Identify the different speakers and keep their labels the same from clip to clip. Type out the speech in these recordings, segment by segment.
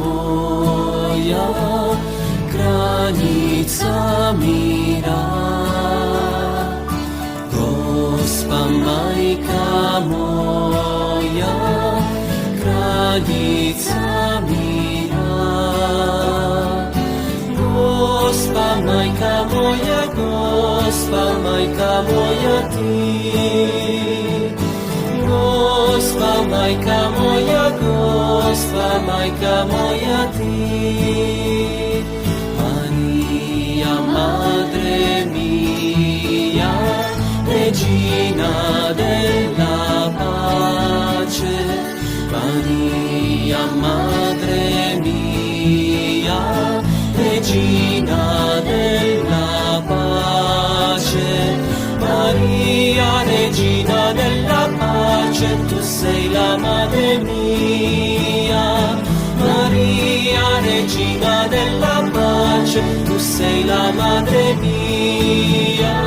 Speaker 1: moja, granica mira. Gospa majka moja, granica mira. Gospa majka moja, Gospa majka moja ti. Gospa majka moja, Gospa majka moja ti. Maria, Madre mia, Regina della pace. Maria, Madre mia, Regina della pace. Maria, Regina della pace, tu sei la Madre mia. Maria, Regina della pace, tu sei la Madre mia.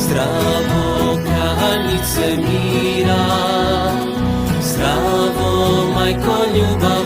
Speaker 1: Zdravo, kraljice mira, zdravo, majko ljubavi.